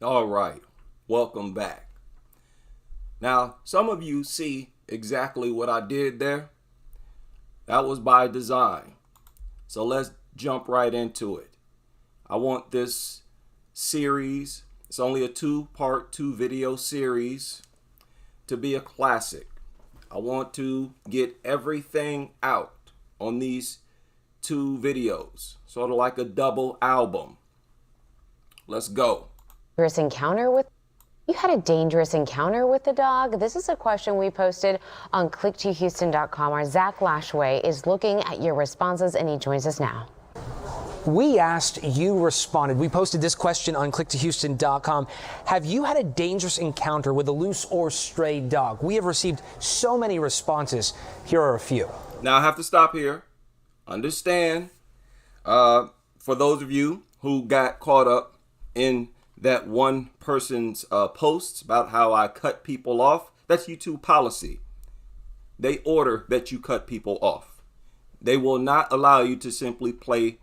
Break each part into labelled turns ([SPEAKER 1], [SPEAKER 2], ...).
[SPEAKER 1] All right, welcome back. Now, some of you see exactly what I did there. That was by design. So let's jump right into it. I want this series, it's only a two-part, two-video series, to be a classic. I want to get everything out on these two videos, sort of like a double album. Let's go.
[SPEAKER 2] You had a dangerous encounter with the dog? This is a question we posted on click2houston.com. Our Zach Lashway is looking at your responses, and he joins us now.
[SPEAKER 3] We asked, you responded. We posted this question on click2houston.com. Have you had a dangerous encounter with a loose or stray dog? We have received so many responses. Here are a few.
[SPEAKER 1] Now I have to stop here. Understand, for those of you who got caught up in that one person's posts about how I cut people off, that's YouTube policy. They order that you cut people off. They will not allow you to simply play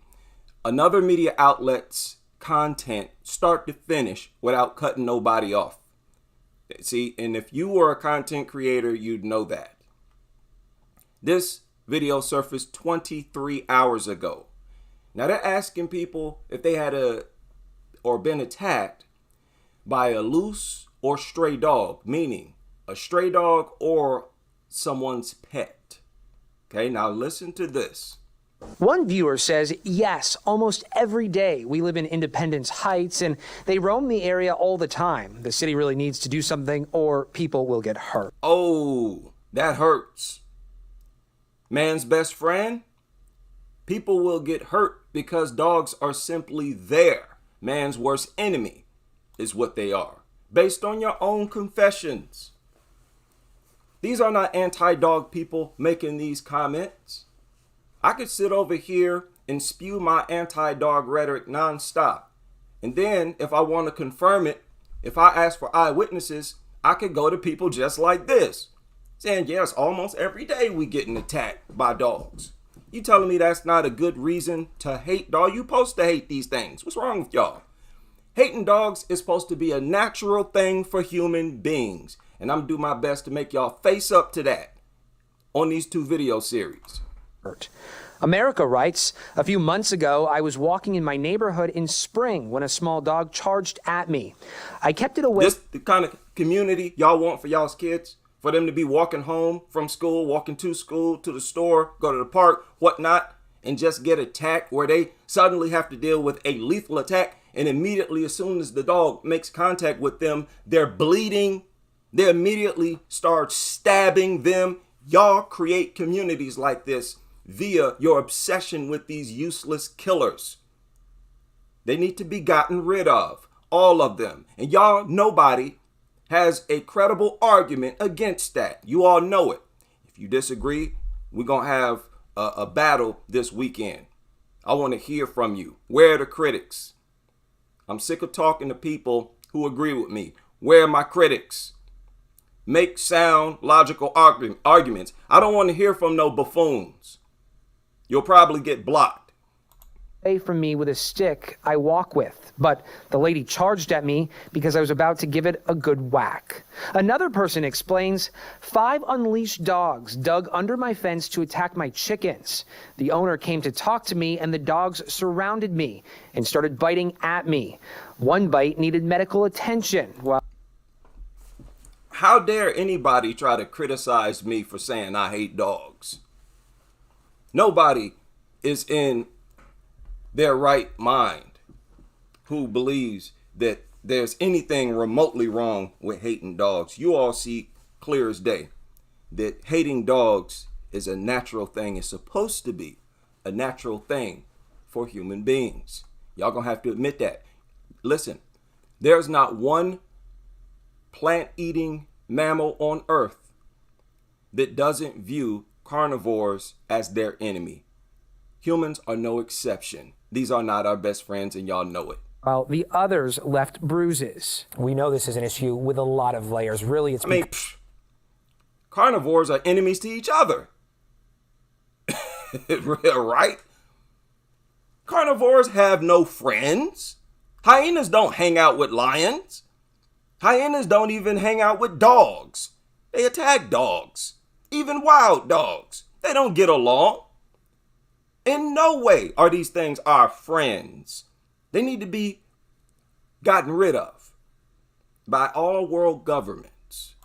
[SPEAKER 1] another media outlet's content start to finish without cutting nobody off. See, and if you were a content creator, you'd know that. This video surfaced 23 hours ago. Now they're asking people if they had been attacked by a loose or stray dog, meaning a stray dog or someone's pet. Okay, now listen to this.
[SPEAKER 3] One viewer says, yes, almost every day. We live in Independence Heights and they roam the area all the time. The city really needs to do something or people will get hurt.
[SPEAKER 1] Oh, that hurts. Man's best friend? People will get hurt because dogs are simply there. Man's worst enemy is what they are, based on your own confessions. These are not anti-dog people making these comments. I could sit over here and spew my anti-dog rhetoric nonstop. And then if I want to confirm it, if I ask for eyewitnesses, I could go to people just like this, saying, yes, almost every day we getting attacked by dogs. You telling me that's not a good reason to hate dog? You supposed to hate these things. What's wrong with y'all? Hating dogs is supposed to be a natural thing for human beings. And I'm gonna do my best to make y'all face up to that on these two video series.
[SPEAKER 3] America writes, a few months ago, I was walking in my neighborhood in Spring when a small dog charged at me. I kept it away.
[SPEAKER 1] This the kind of community y'all want for y'all's kids? For them to be walking home from school, walking to school, to the store, go to the park, whatnot, and just get attacked where they suddenly have to deal with a lethal attack, and immediately as soon as the dog makes contact with them, they're bleeding. They immediately start stabbing them. Y'all create communities like this via your obsession with these useless killers. They need to be gotten rid of, all of them. And y'all, nobody has a credible argument against that. You all know it. If you disagree, we're going to have a battle this weekend. I want to hear from you. Where are the critics? I'm sick of talking to people who agree with me. Where are my critics? Make sound, logical arguments. I don't want to hear from no buffoons. You'll probably get blocked.
[SPEAKER 3] Away from me with a stick I walk with, but the lady charged at me because I was about to give it a good whack. Another person explains, 5 unleashed dogs dug under my fence to attack my chickens. The owner came to talk to me and the dogs surrounded me and started biting at me. One bite needed medical attention.
[SPEAKER 1] How dare anybody try to criticize me for saying I hate dogs? Nobody is in their right mind who believes that there's anything remotely wrong with hating dogs. You all see clear as day that hating dogs is a natural thing. It's supposed to be a natural thing for human beings. Y'all gonna have to admit that. Listen, there's not one plant-eating mammal on earth that doesn't view carnivores as their enemy. Humans are no exception. These are not our best friends, and y'all know it.
[SPEAKER 3] While the others left bruises. We know this is an issue with a lot of layers. Really,
[SPEAKER 1] carnivores are enemies to each other. Right? Carnivores have no friends. Hyenas don't hang out with lions. Hyenas don't even hang out with dogs. They attack dogs, even wild dogs. They don't get along. In no way are these things our friends. They need to be gotten rid of by all world governments.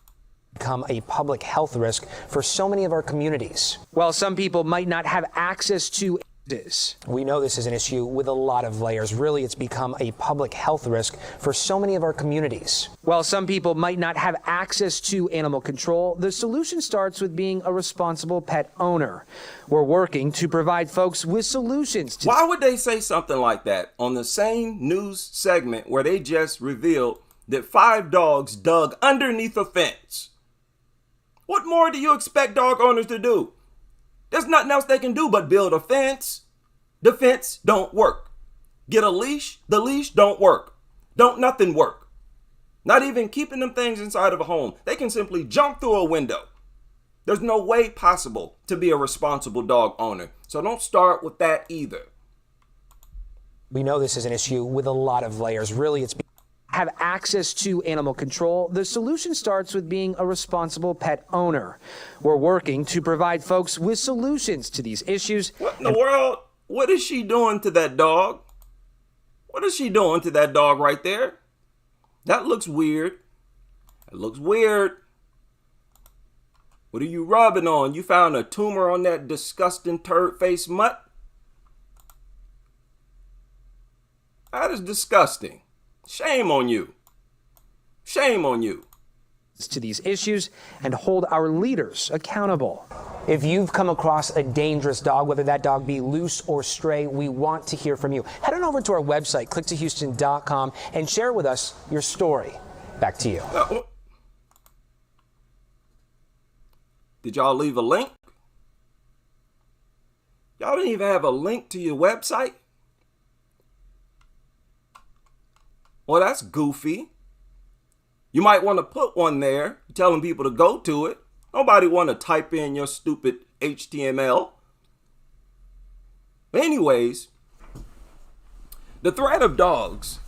[SPEAKER 4] Become a public health risk for so many of our communities.
[SPEAKER 3] While some people might not have access to this.
[SPEAKER 4] We know this is an issue with a lot of layers. Really, it's become a public health risk for so many of our communities.
[SPEAKER 3] While some people might not have access to animal control, the solution starts with being a responsible pet owner. We're working to provide folks with solutions to...
[SPEAKER 1] Why would they say something like that on the same news segment where they just revealed that 5 dogs dug underneath a fence? What more do you expect dog owners to do? There's nothing else they can do but build a fence. The fence don't work. Get a leash. The leash don't work. Don't nothing work. Not even keeping them things inside of a home. They can simply jump through a window. There's no way possible to be a responsible dog owner. So don't start with that either.
[SPEAKER 4] We know this is an issue with a lot of layers. Really, it's
[SPEAKER 3] have access to animal control. The solution starts with being a responsible pet owner. We're working to provide folks with solutions to these issues.
[SPEAKER 1] What in the world? What is she doing to that dog? What is she doing to that dog right there? That looks weird. It looks weird. What are you rubbing on? You found a tumor on that disgusting turd-faced mutt? That is disgusting. Shame on you. Shame on you.
[SPEAKER 3] To these issues and hold our leaders accountable.
[SPEAKER 4] If you've come across a dangerous dog, whether that dog be loose or stray, we want to hear from you. Head on over to our website, clicktohouston.com, and share with us your story. Back to you.
[SPEAKER 1] Did y'all leave a link? Y'all didn't even have a link to your website? Well, that's goofy. You might want to put one there, telling people to go to it. Nobody want to type in your stupid HTML. Anyways, the threat of dogs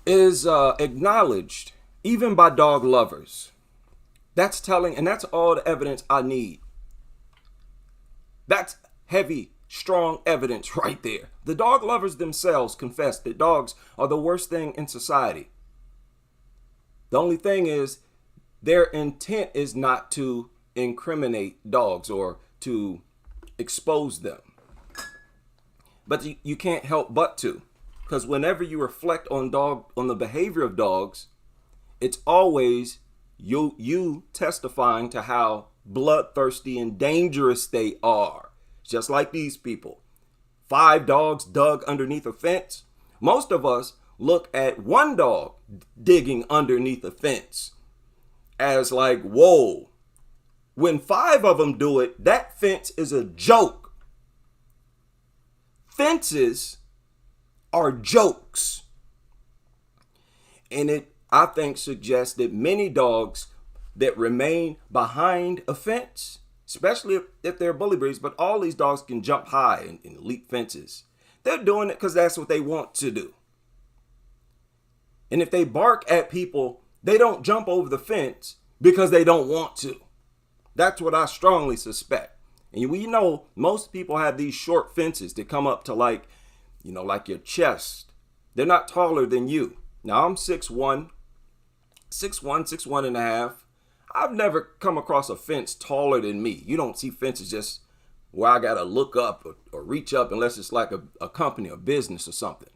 [SPEAKER 1] is acknowledged even by dog lovers. That's telling, and that's all the evidence I need. That's heavy, strong evidence right there. The dog lovers themselves confess that dogs are the worst thing in society. The only thing is, their intent is not to incriminate dogs or to expose them. But you can't help but to, because whenever you reflect on the behavior of dogs, it's always you testifying to how bloodthirsty and dangerous they are. Just like these people. 5 dogs dug underneath a fence. Most of us look at one dog digging underneath a fence as like, whoa. When 5 of them do it, that fence is a joke. Fences are jokes. And it, I think, suggests that many dogs that remain behind a fence, especially if they're bully breeds, but all these dogs can jump high and leap fences. They're doing it because that's what they want to do. And if they bark at people, they don't jump over the fence because they don't want to. That's what I strongly suspect. And we know most people have these short fences that come up to like your chest. They're not taller than you. Now I'm 6'1", 6'1 and a half. I've never come across a fence taller than me. You don't see fences just where I got to look up or reach up unless it's like a company or business or something.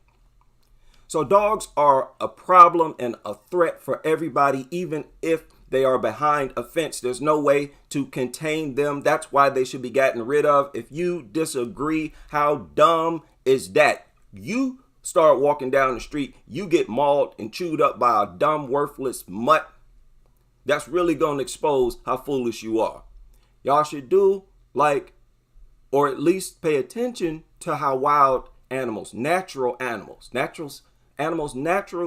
[SPEAKER 1] So dogs are a problem and a threat for everybody, even if they are behind a fence. There's no way to contain them. That's why they should be gotten rid of. If you disagree, how dumb is that? You start walking down the street, you get mauled and chewed up by a dumb, worthless mutt. That's really going to expose how foolish you are. Y'all should do or at least pay attention to how wild animals, natural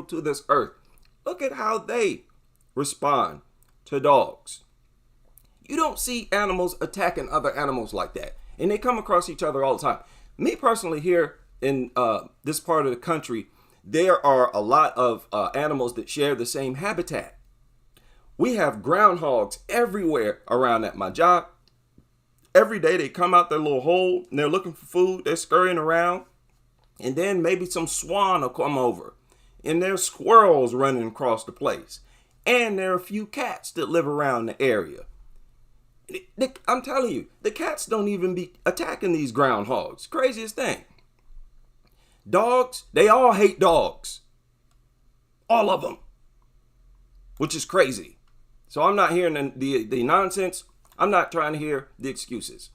[SPEAKER 1] to this earth, look at how they respond to dogs. You don't see animals attacking other animals like that. And they come across each other all the time. Me personally here in this part of the country, there are a lot of animals that share the same habitat. We have groundhogs everywhere around at my job. Every day they come out their little hole and they're looking for food. They're scurrying around. And then maybe some swan will come over. And there's squirrels running across the place. And there are a few cats that live around the area. I'm telling you, the cats don't even be attacking these groundhogs. Craziest thing. Dogs, they all hate dogs. All of them. Which is crazy. So I'm not hearing the nonsense. I'm not trying to hear the excuses.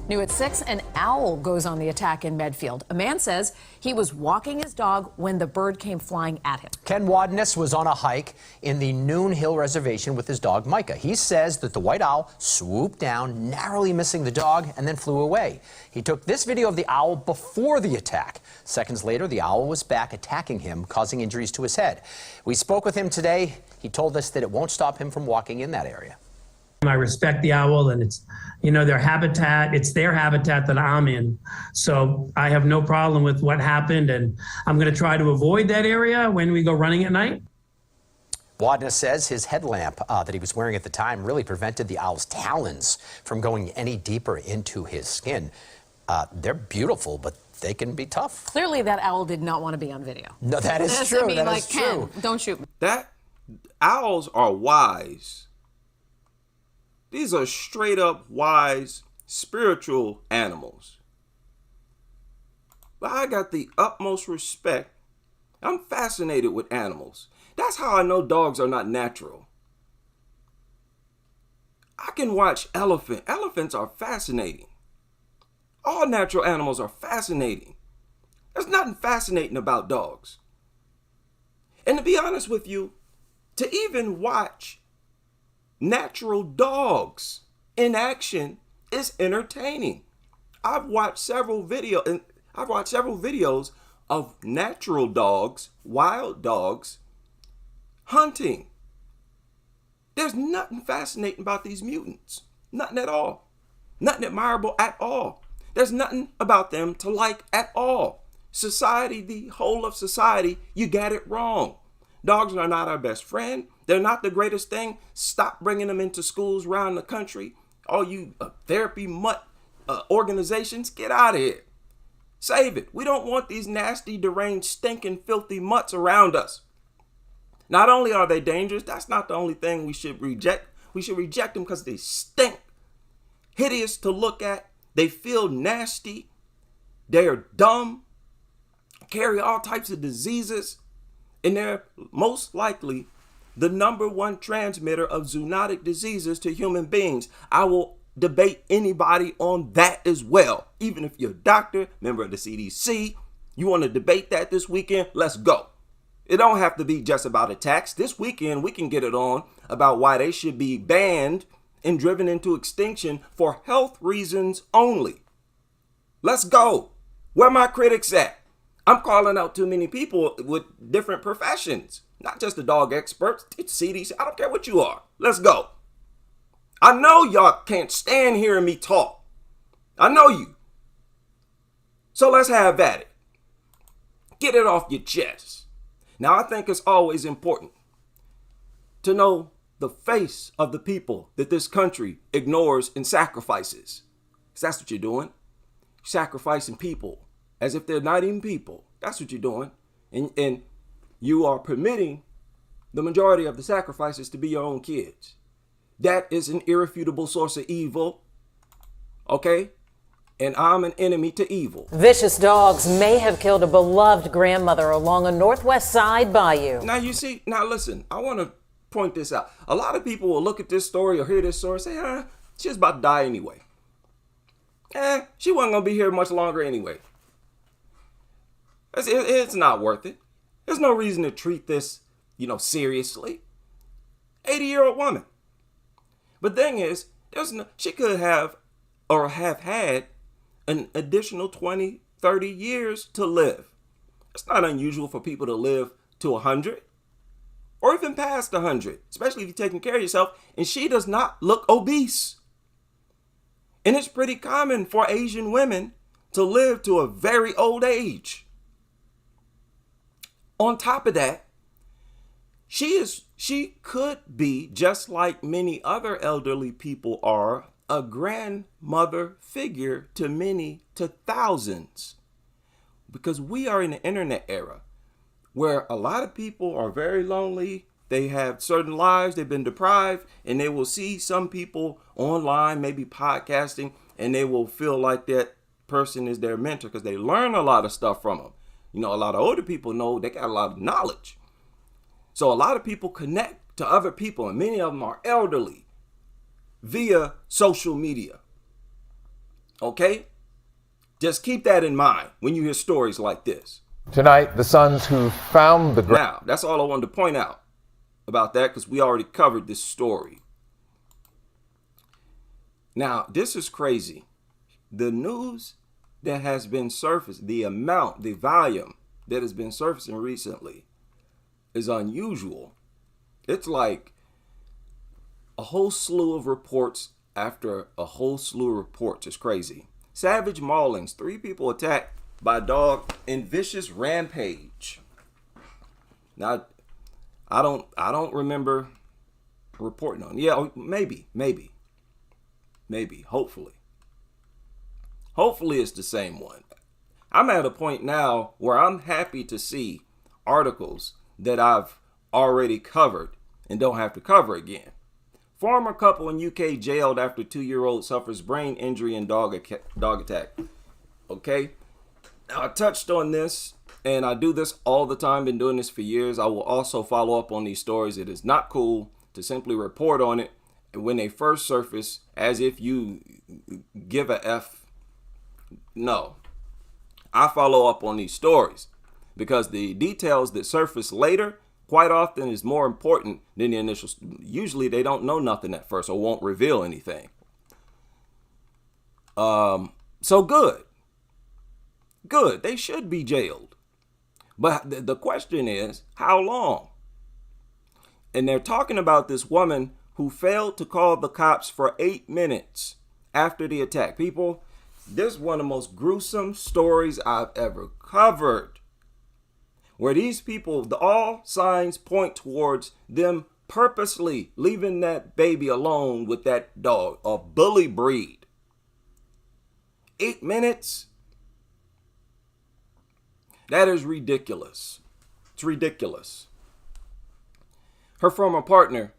[SPEAKER 5] New at 6, an owl goes on the attack in Medfield. A man says he was walking his dog when the bird came flying at him.
[SPEAKER 6] Ken Wadness was on a hike in the Noon Hill Reservation with his dog Micah. He says that the white owl swooped down, narrowly missing the dog, and then flew away. He took this video of the owl before the attack. Seconds later, the owl was back attacking him, causing injuries to his head. We spoke with him today. He told us that it won't stop him from walking in that area.
[SPEAKER 7] I respect the owl, and it's, their habitat. It's their habitat that I'm in. So I have no problem with what happened, and I'm going to try to avoid that area when we go running at night.
[SPEAKER 6] Wadness says his headlamp that he was wearing at the time really prevented the owl's talons from going any deeper into his skin. They're beautiful, but they can be tough.
[SPEAKER 5] Clearly, that owl did not want to be on video.
[SPEAKER 6] No, that is true. That is true.
[SPEAKER 5] Ken, don't shoot me.
[SPEAKER 1] Owls are wise. These are straight up wise, spiritual animals. But I got the utmost respect. I'm fascinated with animals. That's how I know dogs are not natural. I can watch elephant. Elephants are fascinating. All natural animals are fascinating. There's nothing fascinating about dogs. And to be honest with you, to even watch natural dogs in action is entertaining. I've watched several videos of natural dogs, wild dogs, hunting. There's nothing fascinating about these mutants. Nothing at all. Nothing admirable at all. There's nothing about them to like at all. Society, the whole of society, you got it wrong. Dogs are not our best friend. They're not the greatest thing. Stop bringing them into schools around the country. All you therapy mutt organizations, get out of here. Save it. We don't want these nasty, deranged, stinking, filthy mutts around us. Not only are they dangerous, that's not the only thing we should reject. We should reject them because they stink. Hideous to look at. They feel nasty. They're dumb. Carry all types of diseases. And they're most likely the #1 transmitter of zoonotic diseases to human beings. I will debate anybody on that as well. Even if you're a doctor, member of the CDC, you want to debate that this weekend, let's go. It don't have to be just about attacks. This weekend, we can get it on about why they should be banned and driven into extinction for health reasons only. Let's go. Where my critics at? I'm calling out too many people with different professions, not just the dog experts. It's CDC. I don't care what you are. Let's go. I know y'all can't stand hearing me talk. I know you. So let's have at it. Get it off your chest. Now, I think it's always important to know the face of the people that this country ignores and sacrifices. Because that's what you're doing. Sacrificing people as if they're not even people. That's what you're doing. And you are permitting the majority of the sacrifices to be your own kids. That is an irrefutable source of evil. Okay? And I'm an enemy to evil.
[SPEAKER 8] Vicious dogs may have killed a beloved grandmother along a Northwest Side bayou.
[SPEAKER 1] Now, you see, now listen, I want to point this out. A lot of people will look at this story or hear this story and say, she was about to die anyway. She wasn't going to be here much longer anyway. It's not worth it. There's no reason to treat this, seriously. 80-year-old woman. But the thing is, she could have or have had an additional 20, 30 years to live. It's not unusual for people to live to 100 or even past 100, especially if you're taking care of yourself. And she does not look obese. And it's pretty common for Asian women to live to a very old age. On top of that, she could be, just like many other elderly people are, a grandmother figure to many, to thousands. Because we are in the internet era where a lot of people are very lonely. They have certain lives, they've been deprived, and they will see some people online, maybe podcasting, and they will feel like that person is their mentor because they learn a lot of stuff from them. You know, a lot of older people know they got a lot of knowledge. So a lot of people connect to other people, and many of them are elderly via social media. Okay? Just keep that in mind when you hear stories like this.
[SPEAKER 9] Tonight, the sons who found the
[SPEAKER 1] Now, that's all I wanted to point out about that, because we already covered this story. Now, this is crazy. The news that has been surfaced, the amount, the volume that has been surfacing recently is unusual. It's like a whole slew of reports after a whole slew of reports. It's crazy. Savage maulings, 3 people attacked by dog in vicious rampage. Now, I don't remember reporting on. Yeah, maybe. Hopefully it's the same one. I'm at a point now where I'm happy to see articles that I've already covered and don't have to cover again. Former couple in UK jailed after 2-year-old suffers brain injury in dog attack. Okay, now I touched on this, and I do this all the time, been doing this for years. I will also follow up on these stories. It is not cool to simply report on it when they first surface as if you give a F. No, I follow up on these stories because the details that surface later quite often is more important than the initial. Usually they don't know nothing at first or won't reveal anything. So good. They should be jailed. But the question is, how long? And they're talking about this woman who failed to call the cops for 8 minutes after the attack. People, this is one of the most gruesome stories I've ever covered, where these people, all signs point towards them purposely leaving that baby alone with that dog, a bully breed. 8 minutes? That is ridiculous. It's ridiculous. Her former partner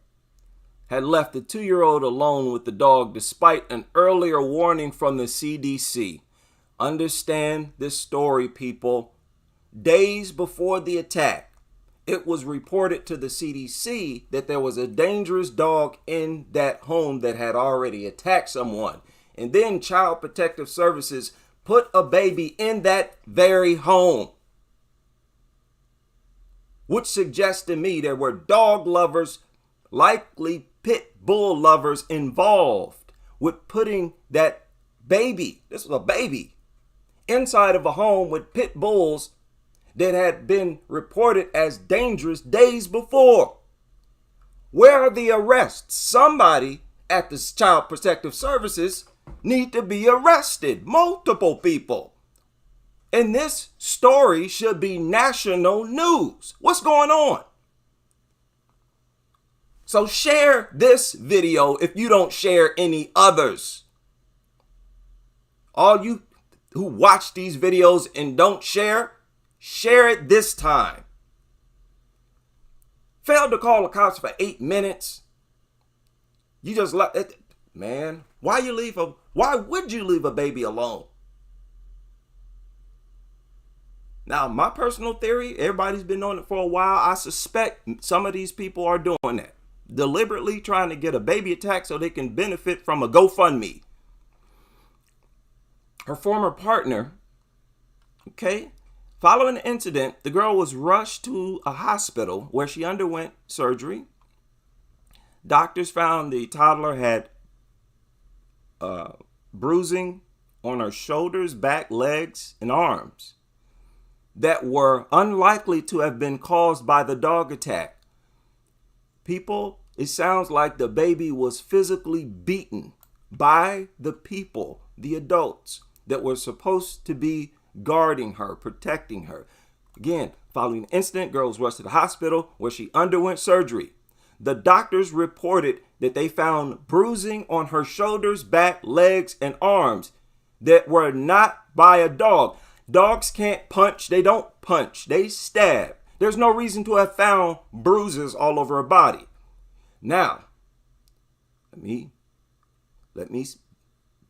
[SPEAKER 1] had left the 2-year-old alone with the dog despite an earlier warning from the CDC. Understand this story, people. Days before the attack, it was reported to the CDC that there was a dangerous dog in that home that had already attacked someone. And then Child Protective Services put a baby in that very home, which suggests to me there were dog lovers, likely pit bull lovers, involved with putting that baby, this was a baby, inside of a home with pit bulls that had been reported as dangerous days before. Where are the arrests? Somebody at the Child Protective Services need to be arrested. Multiple people. And this story should be national news. What's going on? So share this video if you don't share any others. All you who watch these videos and don't share it this time. Failed to call the cops for 8 minutes. You just let it, man. Why would you leave a baby alone? Now, my personal theory, everybody's been on it for a while. I suspect some of these people are doing that, deliberately trying to get a baby attack so they can benefit from a GoFundMe. Her former partner, okay, following the incident, the girl was rushed to a hospital where she underwent surgery. Doctors found the toddler had bruising on her shoulders, back, legs, and arms that were unlikely to have been caused by the dog attack. People, it sounds like the baby was physically beaten by the people, the adults, that were supposed to be guarding her, protecting her. Again, following the incident, girl was rushed to the hospital where she underwent surgery. The doctors reported that they found bruising on her shoulders, back, legs, and arms that were not by a dog. Dogs can't punch. They don't punch. They stab. There's no reason to have found bruises all over her body. Now, let me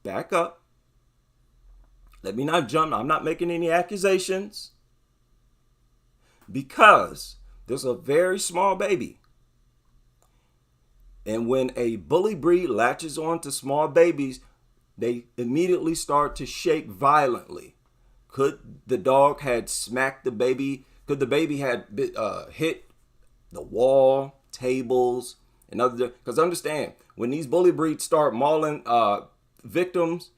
[SPEAKER 1] back up. Let me not jump. I'm not making any accusations, because there's a very small baby. And when a bully breed latches on to small babies, they immediately start to shake violently. Could the dog had smacked the baby? Could the baby had hit the wall, tables, and other? Because understand, when these bully breeds start mauling victims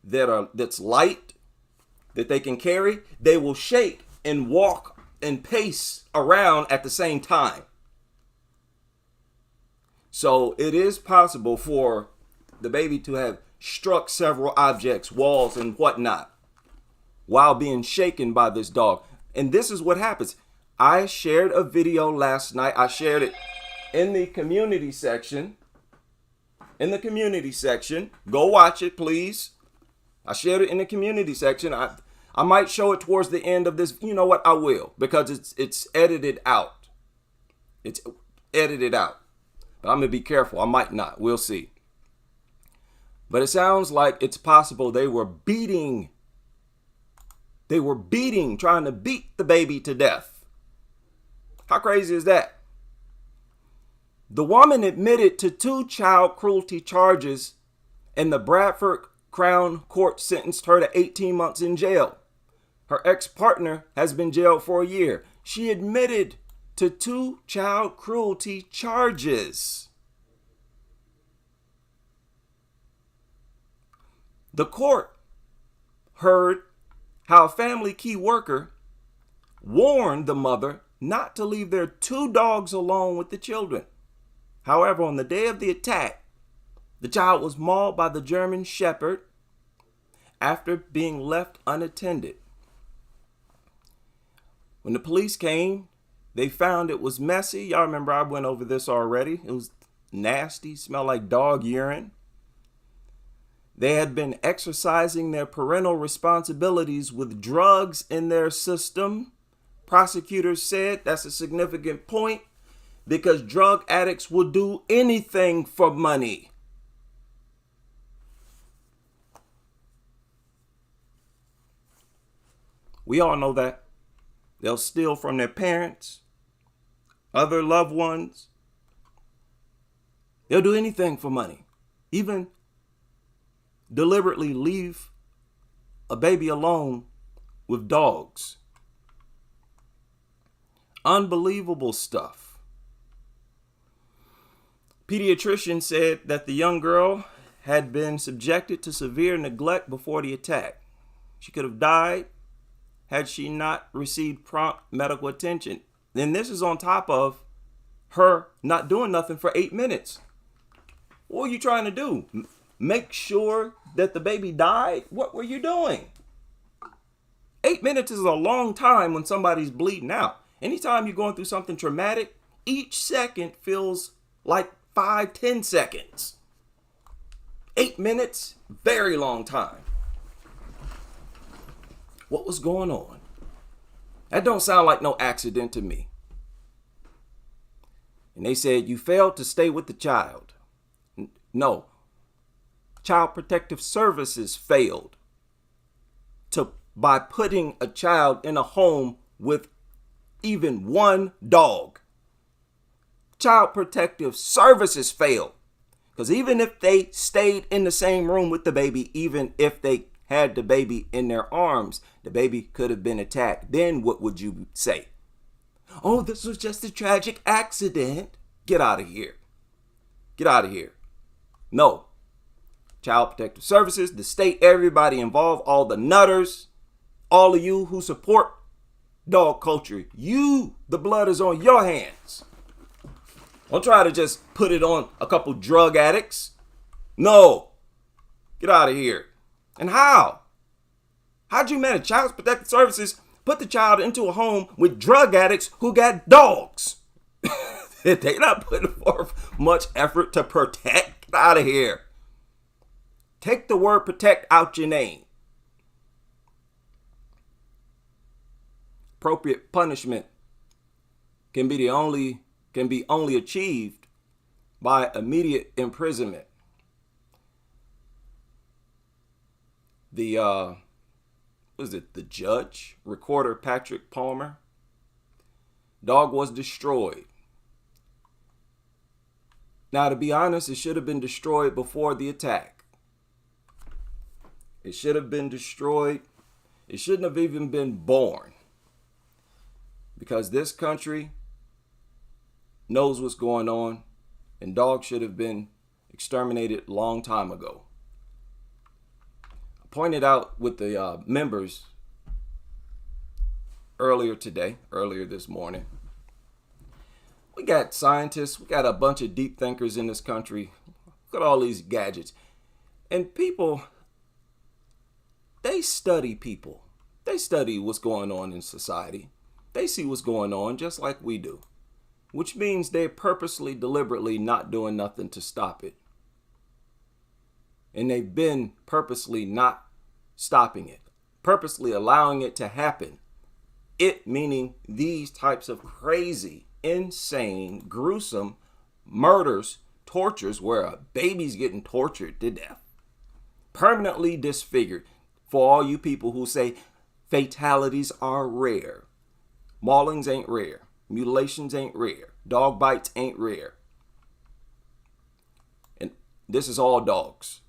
[SPEAKER 1] that's light, that they can carry, they will shake and walk and pace around at the same time. So it is possible for the baby to have struck several objects, walls, and whatnot, while being shaken by this dog. And this is what happens. I shared a video last night. I shared it in the community section. Go watch it, please. I shared it in the community section. I might show it towards the end of this. You know what? I will, because it's edited out. It's edited out. But I'm going to be careful. I might not. We'll see. But it sounds like it's possible they were beating, trying to beat the baby to death. How crazy is that? The woman admitted to 2 child cruelty charges, and the Bradford Crown Court sentenced her to 18 months in jail. Her ex-partner has been jailed for a year. She admitted to 2 child cruelty charges. The court heard how a family key worker warned the mother not to leave their 2 dogs alone with the children. However, on the day of the attack, the child was mauled by the German Shepherd after being left unattended. When the police came, they found it was messy. Y'all remember I went over this already. It was nasty, smelled like dog urine. They had been exercising their parental responsibilities with drugs in their system. Prosecutors said that's a significant point, because drug addicts will do anything for money. We all know that. They'll steal from their parents, other loved ones. They'll do anything for money. Even deliberately leave a baby alone with dogs. Unbelievable stuff. Pediatrician said that the young girl had been subjected to severe neglect before the attack. She could have died had she not received prompt medical attention. Then this is on top of her not doing nothing for 8 minutes. What were you trying to do? Make sure that the baby died? What were you doing? 8 minutes is a long time when somebody's bleeding out. Anytime you're going through something traumatic, each second feels like 5-10 seconds. 8 minutes, very long time. What was going on? That don't sound like no accident to me. And they said you failed to stay with the child. No. Child Protective Services failed by putting a child in a home with even 1 dog. Child Protective Services failed. Because even if they stayed in the same room with the baby, even if they had the baby in their arms, the baby could have been attacked. Then what would you say? Oh, this was just a tragic accident. Get out of here. Get out of here. No. Child Protective Services, the state, everybody involved, all the nutters, all of you who support dog culture, the blood is on your hands. Don't try to just put it on a couple drug addicts. No. Get out of here. And how? How'd you manage? Child Protective Services put the child into a home with drug addicts who got dogs. They not putting forth much effort to protect. Get out of here. Take the word protect out your name. Appropriate punishment can be only achieved by immediate imprisonment. The judge, recorder Patrick Palmer, dog was destroyed. Now, to be honest, it should have been destroyed before the attack. It should have been destroyed. It shouldn't have even been born. Because this country knows what's going on, and dogs should have been exterminated a long time ago. I pointed out with the members earlier this morning, we got scientists, we got a bunch of deep thinkers in this country. Look at all these gadgets. And people, they study people. They study what's going on in society. They see what's going on just like we do, which means they're purposely, deliberately not doing nothing to stop it. And they've been purposely not stopping it, purposely allowing it to happen. It meaning these types of crazy, insane, gruesome murders, tortures where a baby's getting tortured to death, permanently disfigured. For all you people who say fatalities are rare. Maulings ain't rare. Mutilations ain't rare. Dog bites ain't rare. And this is all dogs.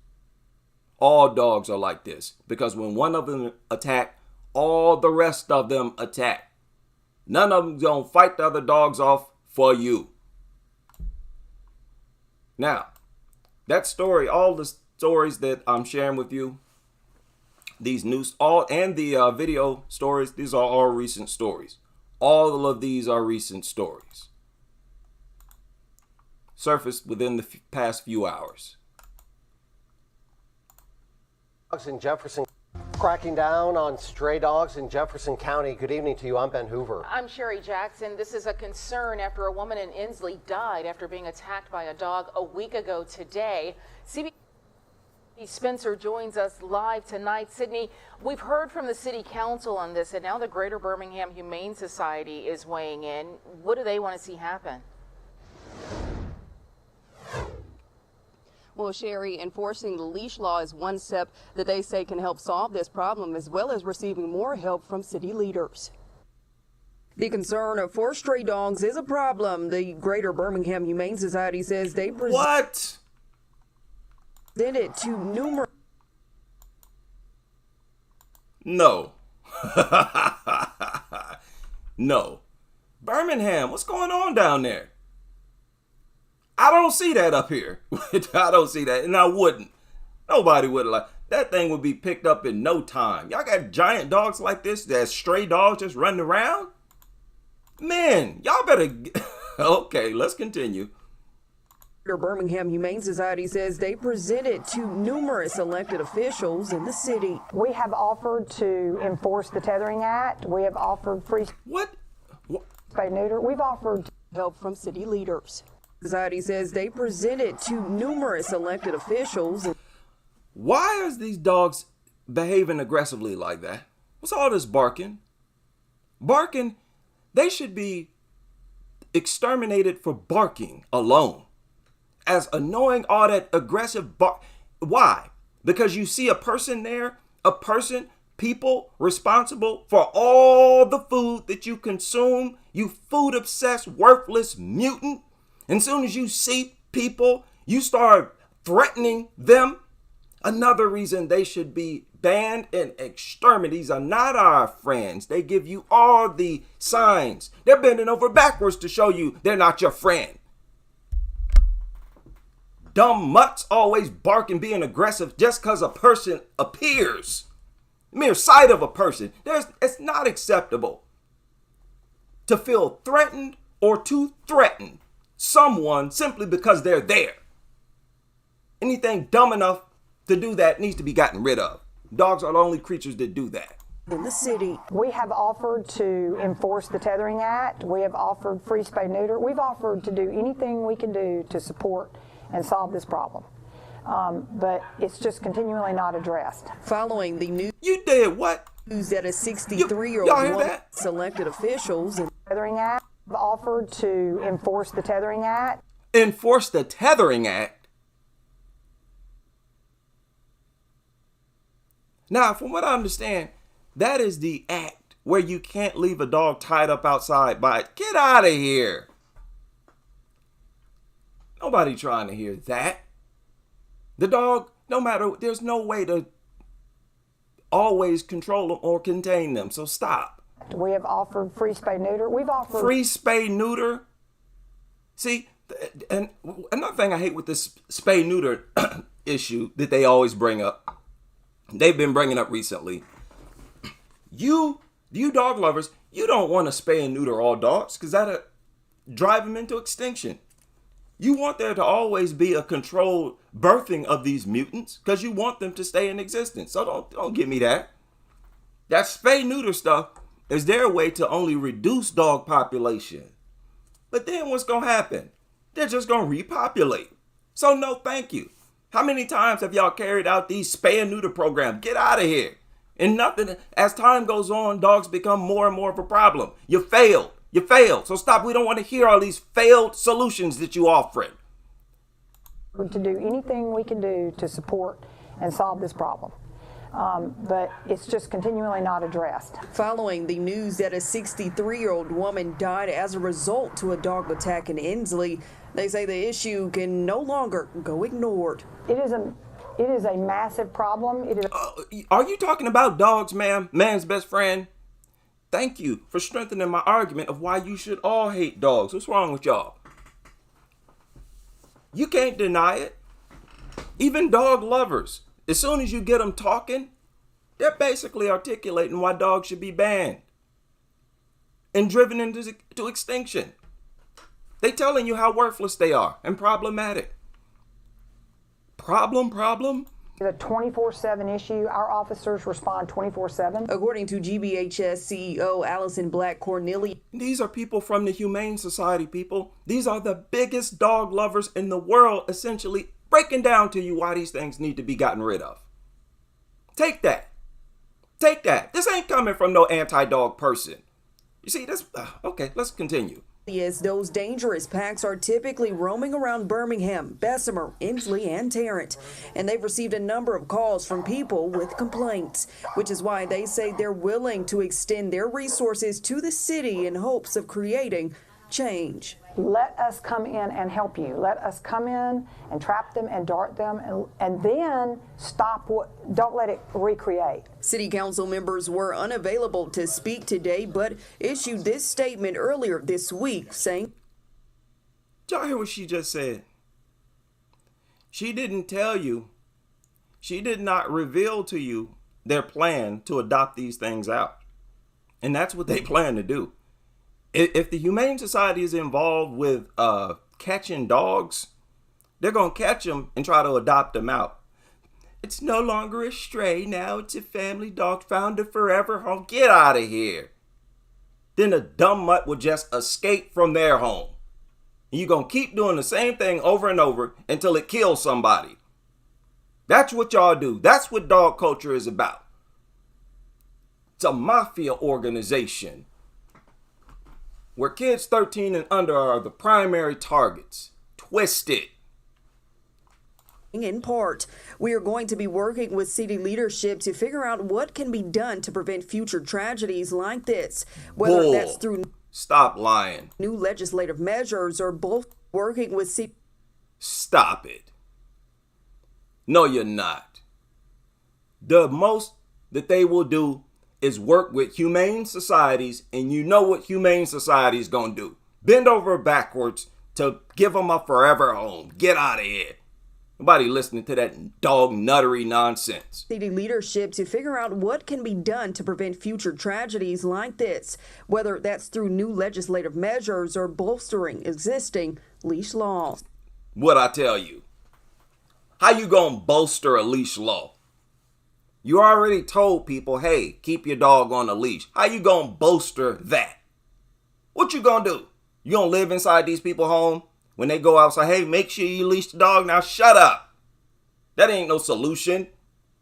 [SPEAKER 1] All dogs are like this. Because when one of them attack, all the rest of them attack. None of them gonna fight the other dogs off for you. Now, that story, all the stories that I'm sharing with you, these news, and the video stories, these are all recent stories. All of these are recent stories. Surfaced within the past few hours.
[SPEAKER 10] Dogs in Jefferson cracking down on stray dogs in Jefferson County. Good evening to you. I'm Ben Hoover.
[SPEAKER 11] I'm Sherry Jackson. This is a concern after a woman in Inslee died after being attacked by a dog a week ago today. CBS Spencer joins us live tonight. Sydney, we've heard from the city council on this, and now the Greater Birmingham Humane Society is weighing in. What do they want to see happen?
[SPEAKER 12] Well, Sherry, enforcing the leash law is one step that they say can help solve this problem, as well as receiving more help from city leaders. The concern of for stray dogs is a problem. The Greater Birmingham Humane Society says they
[SPEAKER 1] What?
[SPEAKER 12] Did it to numerous.
[SPEAKER 1] No. No. Birmingham, what's going on down there? I don't see that up here. I don't see that, and I wouldn't. Nobody would like that. Thing would be picked up in no time. Y'all got giant dogs like this, that stray dogs just running around? Man, y'all better. Okay, let's continue.
[SPEAKER 12] The Birmingham Humane Society says they presented to numerous elected officials in the city.
[SPEAKER 13] We have offered to enforce the Tethering Act. We have offered free spay neuter. We've offered
[SPEAKER 12] help from city leaders. The society says they presented to numerous elected officials.
[SPEAKER 1] Why are these dogs behaving aggressively like that? What's all this barking? Barking, they should be exterminated for barking alone. As annoying, all that aggressive bark. Why? Because you see a person there, people responsible for all the food that you consume, you food obsessed, worthless mutant. And as soon as you see people, you start threatening them. Another reason they should be banned and exterminated. These are not our friends. They give you all the signs. They're bending over backwards to show you they're not your friend. Dumb mutts always barking, being aggressive just because a person appears. Mere sight of a person. It's not acceptable to feel threatened or to threaten someone simply because they're there. Anything dumb enough to do that needs to be gotten rid of. Dogs are the only creatures that do that.
[SPEAKER 12] In the city,
[SPEAKER 13] we have offered to enforce the Tethering Act. We have offered free spay neuter. We've offered to do anything we can do to support and solve this problem. But it's just continually not addressed.
[SPEAKER 12] Following the news.
[SPEAKER 1] You did what?
[SPEAKER 12] News that a 63-year-old woman selected officials and
[SPEAKER 13] Tethering Act have offered to enforce the Tethering Act.
[SPEAKER 1] Enforce the Tethering Act? Now, from what I understand, that is the act where you can't leave a dog tied up outside by it. Get out of here. Nobody trying to hear that. The dog, no matter, there's no way to always control them or contain them. So stop.
[SPEAKER 13] We have offered free spay neuter. We've offered
[SPEAKER 1] free spay neuter. See, and another thing I hate with this spay neuter issue that they always bring up. They've been bringing up recently. You dog lovers, you don't want to spay and neuter all dogs because that'll drive them into extinction. You want there to always be a controlled birthing of these mutants because you want them to stay in existence. So don't give me that. That spay neuter stuff is their way to only reduce dog population. But then what's going to happen? They're just going to repopulate. So no, thank you. How many times have y'all carried out these spay and neuter programs? Get out of here. And nothing, as time goes on, dogs become more and more of a problem. You failed. You failed. So stop. We don't want to hear all these failed solutions that you offering.
[SPEAKER 13] To do anything we can do to support and solve this problem. But it's just continually not addressed.
[SPEAKER 12] Following the news that a 63-year-old woman died as a result to a dog attack in Inslee, they say the issue can no longer go ignored.
[SPEAKER 13] It is a massive problem. It is.
[SPEAKER 1] Are you talking about dogs, ma'am? Man's best friend? Thank you for strengthening my argument of why you should all hate dogs. What's wrong with y'all? You can't deny it. Even dog lovers, as soon as you get them talking, they're basically articulating why dogs should be banned and driven into extinction. They telling you how worthless they are and problematic. Problem?
[SPEAKER 13] It's a 24/7 issue. Our officers respond 24/7.
[SPEAKER 12] According to GBHS CEO Allison Black Cornelius.
[SPEAKER 1] These are people from the Humane Society, people. These are the biggest dog lovers in the world, essentially breaking down to you why these things need to be gotten rid of. Take that. Take that. This ain't coming from no anti-dog person. You see, this. Okay, let's continue.
[SPEAKER 12] Yes, those dangerous packs are typically roaming around Birmingham, Bessemer, Inslee, and Tarrant. And they've received a number of calls from people with complaints, which is why they say they're willing to extend their resources to the city in hopes of creating change.
[SPEAKER 13] Let us come in and help you. Let us come in and trap them and dart them and then stop. Don't let it recreate.
[SPEAKER 12] City council members were unavailable to speak today, but issued this statement earlier this week saying,
[SPEAKER 1] "Did y'all hear what she just said? She didn't tell you. She did not reveal to you their plan to adopt these things out. And that's what they plan to do. If the Humane Society is involved with catching dogs, they're going to catch them and try to adopt them out. It's no longer a stray. Now it's a family dog found a forever home. Get out of here. Then the dumb mutt will just escape from their home. And you're going to keep doing the same thing over and over until it kills somebody. That's what y'all do. That's what dog culture is about. It's a mafia organization where kids 13 and under are the primary targets. Twisted.
[SPEAKER 12] In part, we are going to be working with city leadership to figure out what can be done to prevent future tragedies like this, whether that's through
[SPEAKER 1] Stop lying.
[SPEAKER 12] New legislative measures or both working with city.
[SPEAKER 1] Stop it. No, you're not. The most that they will do is work with humane societies, and you know what humane society is going to do. Bend over backwards to give them a forever home. Get out of here. Nobody listening to that dog nuttery nonsense.
[SPEAKER 12] City leadership to figure out what can be done to prevent future tragedies like this, whether that's through new legislative measures or bolstering existing leash laws.
[SPEAKER 1] What I tell you? How you gonna bolster a leash law? You already told people, hey, keep your dog on a leash. How you gonna bolster that? What you gonna do? You gonna live inside these people's home? When they go outside, hey, make sure you leash the dog. Now shut up. That ain't no solution.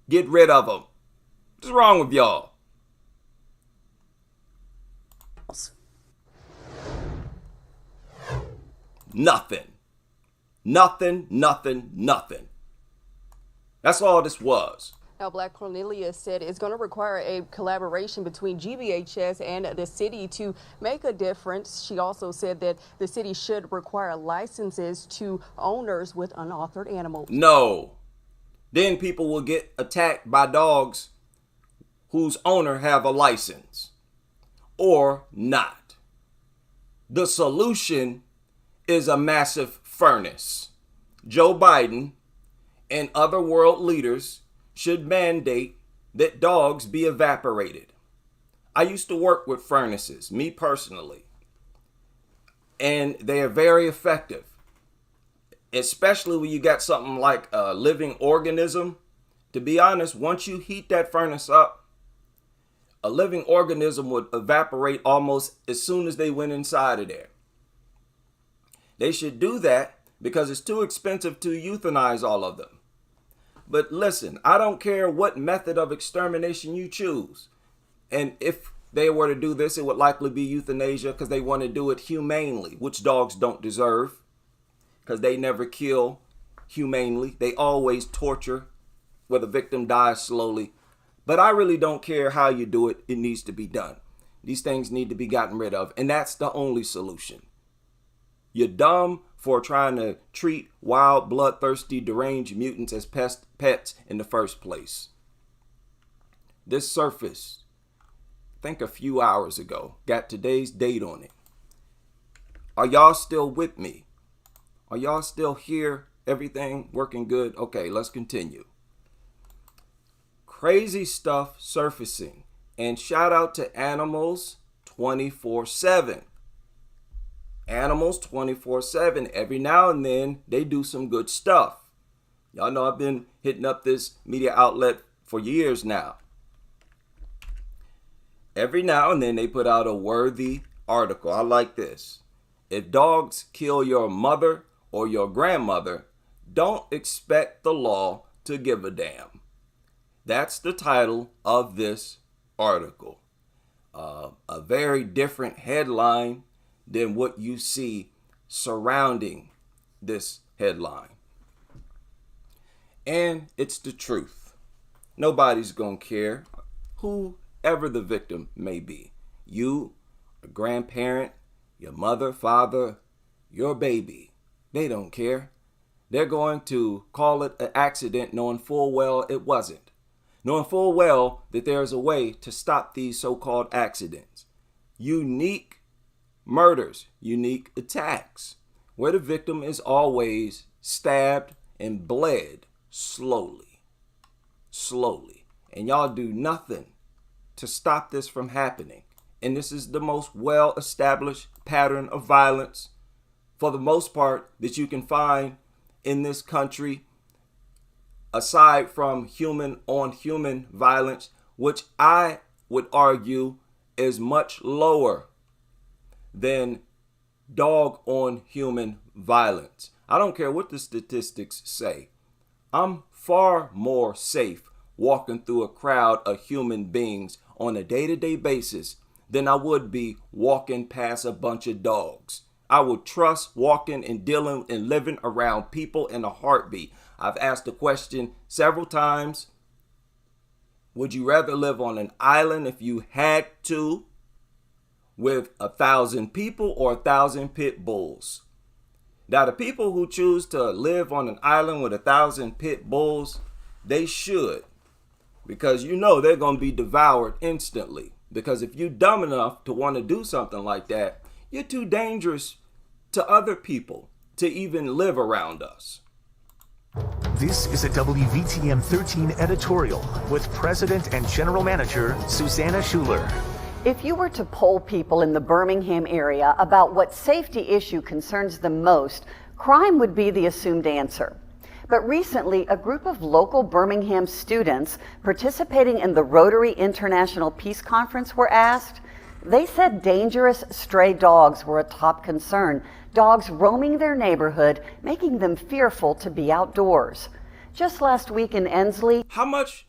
[SPEAKER 1] Get rid of them. What's wrong with y'all? Nothing. Nothing, nothing, nothing. That's all this was.
[SPEAKER 12] Now, Black Cornelia said it's going to require a collaboration between GBHS and the city to make a difference. She also said that the city should require licenses to owners with unauthorized animals.
[SPEAKER 1] No. Then people will get attacked by dogs whose owner have a license or not. The solution is a massive furnace. Joe Biden and other world leaders should mandate that dogs be evaporated. I used to work with furnaces, me personally, and they are very effective, especially when you got something like a living organism. To be honest, once you heat that furnace up, a living organism would evaporate almost as soon as they went inside of there. They should do that because it's too expensive to euthanize all of them. But listen, I don't care what method of extermination you choose. And if they were to do this, it would likely be euthanasia because they want to do it humanely, which dogs don't deserve because they never kill humanely. They always torture where the victim dies slowly. But I really don't care how you do it. It needs to be done. These things need to be gotten rid of. And that's the only solution. You're dumb for trying to treat wild, bloodthirsty, deranged mutants as pets in the first place. This surfaced, I think a few hours ago, got today's date on it. Are y'all still with me? Are y'all still here? Everything working good? Okay, let's continue. Crazy stuff surfacing. And shout out to Animals 24/7. Animals 24/7. Every now and then they do some good stuff. Y'all know I've been hitting up this media outlet for years now. Every now and then they put out a worthy article. I like this. If dogs kill your mother or your grandmother, don't expect the law to give a damn. That's the title of this article. A very different headline than what you see surrounding this headline. And it's the truth. Nobody's gonna care whoever the victim may be. You, a grandparent, your mother, father, your baby. They don't care. They're going to call it an accident knowing full well it wasn't. Knowing full well that there's a way to stop these so-called accidents. Unique murders, unique attacks, where the victim is always stabbed and bled slowly. And y'all do nothing to stop this from happening. And this is the most well-established pattern of violence, for the most part, that you can find in this country, aside from human-on-human violence, which I would argue is much lower than dog-on-human violence. I don't care what the statistics say. I'm far more safe walking through a crowd of human beings on a day-to-day basis than I would be walking past a bunch of dogs. I would trust walking and dealing and living around people in a heartbeat. I've asked the question several times. Would you rather live on an island if you had to with 1,000 people or 1,000 pit bulls? Now, the people who choose to live on an island with 1,000 pit bulls, they should, because you know they're going to be devoured instantly. Because if you're dumb enough to want to do something like that, you're too dangerous to other people to even live around us.
[SPEAKER 14] This is a WVTM 13 editorial with President and General Manager Susanna Schuler.
[SPEAKER 15] If you were to poll people in the Birmingham area about what safety issue concerns them most, crime would be the assumed answer. But recently, a group of local Birmingham students participating in the Rotary International Peace Conference were asked. They said dangerous stray dogs were a top concern, dogs roaming their neighborhood, making them fearful to be outdoors. Just last week in Ensley,
[SPEAKER 1] How much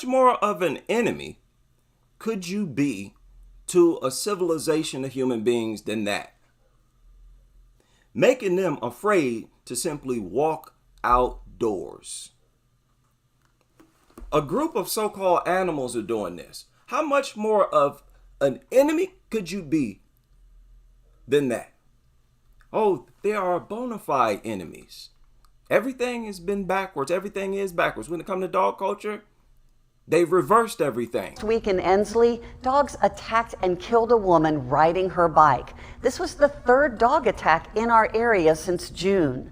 [SPEAKER 1] more of an enemy could you be to a civilization of human beings than that? Making them afraid to simply walk outdoors. A group of so-called animals are doing this. How much more of an enemy could you be than that? Oh, they are bona fide enemies. Everything has been backwards. Everything is backwards. When it comes to dog culture, they've reversed everything.
[SPEAKER 15] last week in Ensley, dogs attacked and killed a woman riding her bike. This was the third dog attack in our area since June.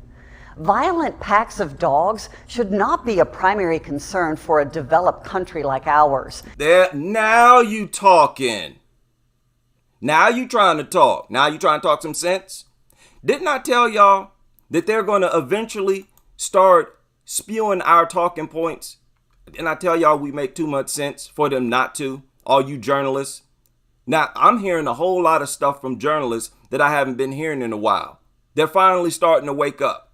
[SPEAKER 15] Violent packs of dogs should not be a primary concern for a developed country like ours.
[SPEAKER 1] There, now you talking. Now you trying to talk. Now you trying to talk some sense. Didn't I tell y'all that they're going to eventually start spewing our talking points? And I tell y'all we make too much sense for them not to, all you journalists. Now, I'm hearing a whole lot of stuff from journalists that I haven't been hearing in a while. They're finally starting to wake up.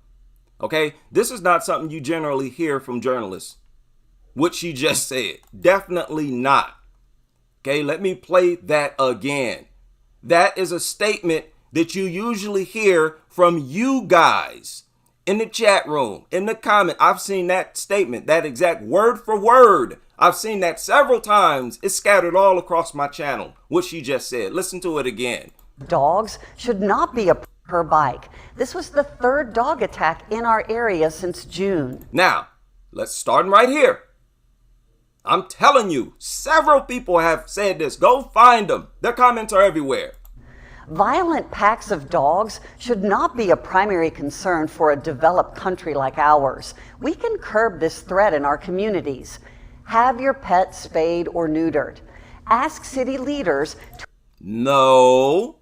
[SPEAKER 1] Okay? This is not something you generally hear from journalists. What she just said. Definitely not. Okay? Let me play that again. That is a statement that you usually hear from you guys in the chat room, in the comment. I've seen that statement, that exact word for word. I've seen that several times. It's scattered all across my channel, what she just said. Listen to it again.
[SPEAKER 15] Dogs should not be her bike. This was the third dog attack in our area since June.
[SPEAKER 1] Now, let's start right here. I'm telling you, several people have said this. Go find them. Their comments are everywhere.
[SPEAKER 15] Violent packs of dogs should not be a primary concern for a developed country like ours. We can curb this threat in our communities. Have your pet spayed or neutered. Ask city leaders to...
[SPEAKER 1] No.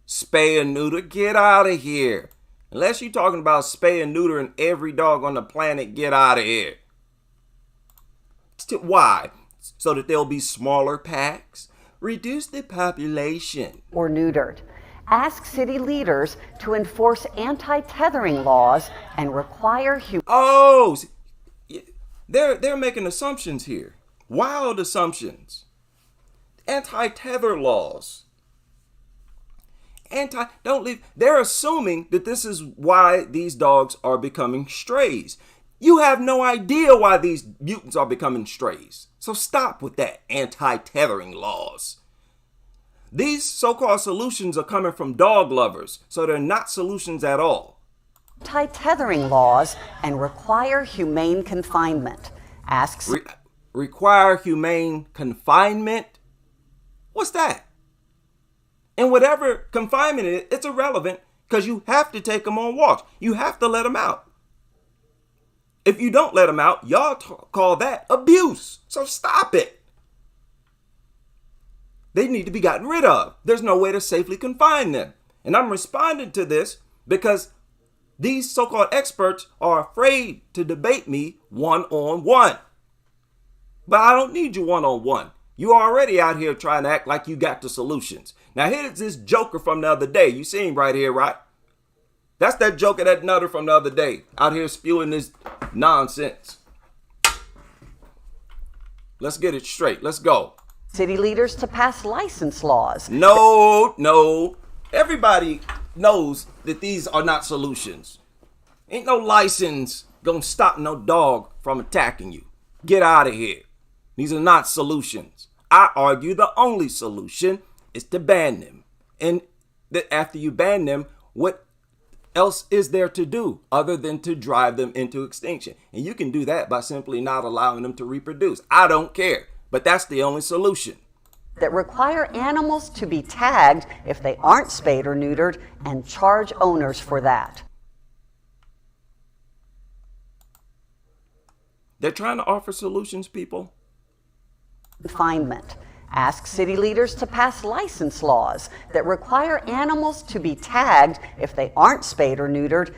[SPEAKER 1] Spay and neuter, get out of here. Unless you're talking about spay and neutering every dog on the planet, get out of here. Why? So that there'll be smaller packs? Reduce the population.
[SPEAKER 15] Or neutered. Ask city leaders to enforce anti-tethering laws and require...
[SPEAKER 1] Oh, they're making assumptions here. Wild assumptions. Anti-tether laws. Don't leave. They're assuming that this is why these dogs are becoming strays. You have no idea why these mutants are becoming strays. So stop with that anti-tethering laws. These so-called solutions are coming from dog lovers, so they're not solutions at all.
[SPEAKER 15] Anti-tethering laws and require humane confinement. Ask...
[SPEAKER 1] Require humane confinement? What's that? And whatever confinement it is, it's irrelevant because you have to take them on walks. You have to let them out. If you don't let them out, y'all call that abuse. So stop it. They need to be gotten rid of. There's no way to safely confine them. And I'm responding to this because these so-called experts are afraid to debate me one-on-one. But I don't need you one-on-one. You already out here trying to act like you got the solutions. Now here's this joker from the other day. You see him right here, right? That's that joker, that nutter from the other day, out here spewing this nonsense. Let's get it straight. Let's go.
[SPEAKER 15] City leaders to pass license laws.
[SPEAKER 1] No. Everybody knows that these are not solutions. Ain't no license gonna stop no dog from attacking you. Get out of here. These are not solutions. I argue the only solution is to ban them. And that after you ban them, what else is there to do other than to drive them into extinction? And you can do that by simply not allowing them to reproduce. I don't care, but that's the only solution.
[SPEAKER 15] That require animals to be tagged if they aren't spayed or neutered and charge owners for that.
[SPEAKER 1] They're trying to offer solutions, people.
[SPEAKER 15] Confinement. Ask city leaders to pass license laws that require animals to be tagged if they aren't spayed or neutered.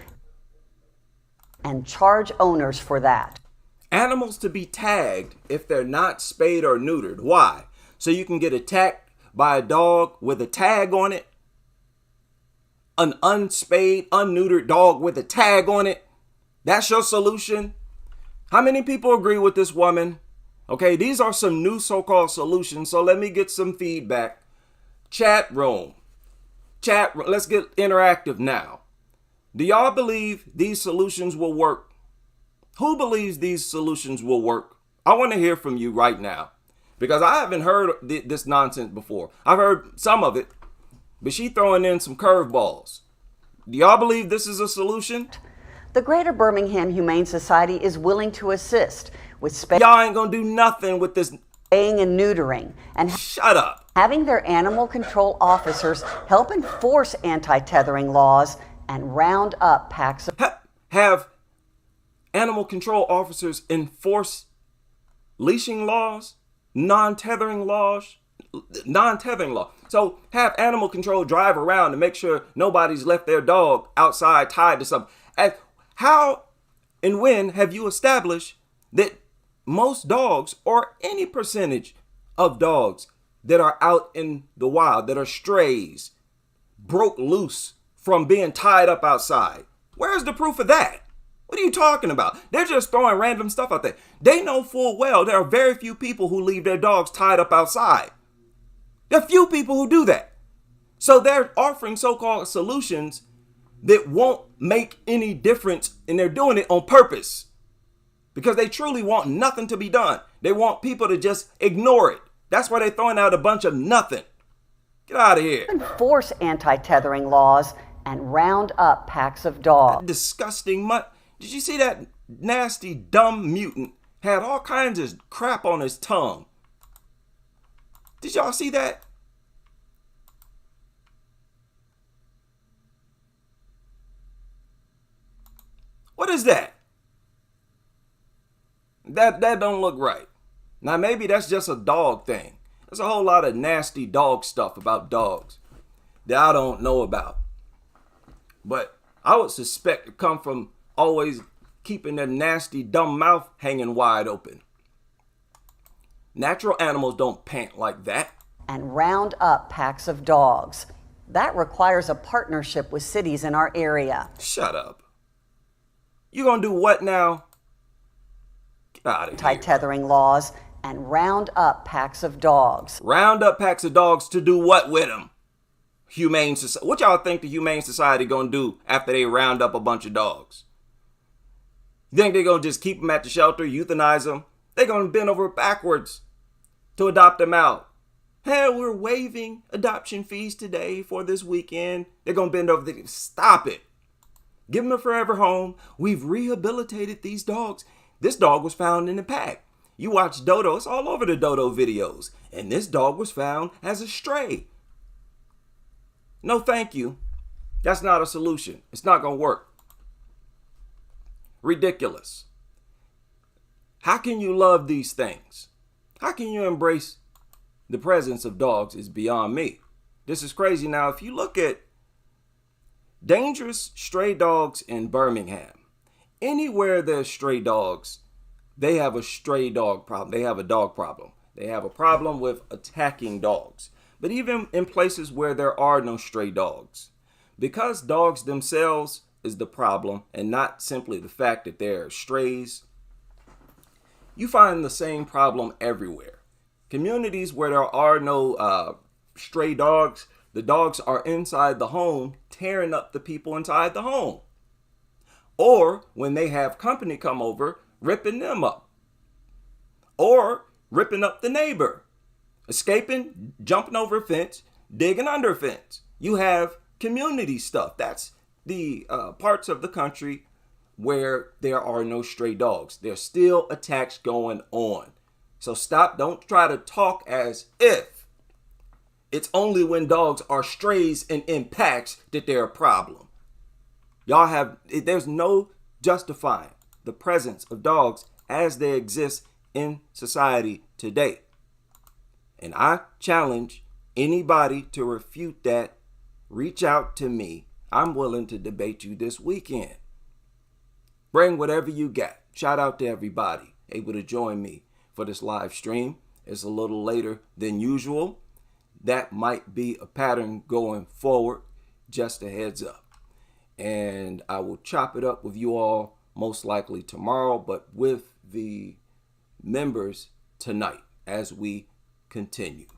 [SPEAKER 15] and charge owners for that.
[SPEAKER 1] Animals to be tagged if they're not spayed or neutered. Why? So you can get attacked by a dog with a tag on it? An unspayed, unneutered dog with a tag on it? That's your solution? How many people agree with this woman? Okay, these are some new so-called solutions, so let me get some feedback. Chat room. Let's get interactive now. Do y'all believe these solutions will work? Who believes these solutions will work? I want to hear from you right now, because I haven't heard this nonsense before. I've heard some of it, but she throwing in some curveballs. Do y'all believe this is a solution?
[SPEAKER 15] The Greater Birmingham Humane Society is willing to assist with spaying.
[SPEAKER 1] Y'all ain't gonna do nothing with this.
[SPEAKER 15] Spaying and neutering, and
[SPEAKER 1] shut up.
[SPEAKER 15] Having their animal control officers help enforce anti-tethering laws and round up packs of.
[SPEAKER 1] Have animal control officers enforce leashing laws, non-tethering law. So have animal control drive around to make sure nobody's left their dog outside tied to something. And how and when have you established that most dogs, or any percentage of dogs that are out in the wild, that are strays, broke loose from being tied up outside? Where's the proof of that? What are you talking about? They're just throwing random stuff out there. They know full well there are very few people who leave their dogs tied up outside. There are few people who do that. So they're offering so-called solutions that won't make any difference, and they're doing it on purpose because they truly want nothing to be done. They want people to just ignore it. That's why they're throwing out a bunch of nothing. Get out of here.
[SPEAKER 15] Enforce anti-tethering laws and round up packs of dogs.
[SPEAKER 1] Disgusting mutt. Did you see that nasty, dumb mutant had all kinds of crap on his tongue? Did y'all see that? What is that? That don't look right. Now maybe that's just a dog thing. There's a whole lot of nasty dog stuff about dogs that I don't know about. But I would suspect it come from always keeping their nasty, dumb mouth hanging wide open. Natural animals don't pant like that.
[SPEAKER 15] And round up packs of dogs. That requires a partnership with cities in our area.
[SPEAKER 1] Shut up. You gonna do what now? Get out of here.
[SPEAKER 15] Anti-tethering laws and round up packs of dogs.
[SPEAKER 1] Round up packs of dogs to do what with them? Humane Society. What y'all think the Humane Society gonna do after they round up a bunch of dogs? You think they're gonna just keep them at the shelter, euthanize them? They're gonna bend over backwards to adopt them out. Hey, we're waiving adoption fees today for this weekend. They're gonna bend over. Stop it. Give them a forever home. We've rehabilitated these dogs. This dog was found in the pack. You watch Dodo, it's all over the Dodo videos. And this dog was found as a stray. No, thank you. That's not a solution. It's not going to work. Ridiculous. How can you love these things? How can you embrace the presence of dogs is beyond me. This is crazy. Now, if you look at dangerous stray dogs in Birmingham, anywhere there's stray dogs, they have a stray dog problem. They have a dog problem. They have a problem with attacking dogs. But even in places where there are no stray dogs, because dogs themselves is the problem and not simply the fact that they're strays, you find the same problem everywhere. Communities where there are no stray dogs, the dogs are inside the home tearing up the people inside the home. Or when they have company come over, ripping them up. Or ripping up the neighbor. Escaping, jumping over a fence, digging under a fence. You have community stuff. That's the parts of the country where there are no stray dogs. There's still attacks going on. So stop. Don't try to talk as if it's only when dogs are strays and in packs that they're a problem. Y'all have, there's no justifying the presence of dogs as they exist in society today. And I challenge anybody to refute that. Reach out to me. I'm willing to debate you this weekend. Bring whatever you got. Shout out to everybody able to join me for this live stream. It's a little later than usual. That might be a pattern going forward. Just a heads up. And I will chop it up with you all most likely tomorrow, but with the members tonight as we continue.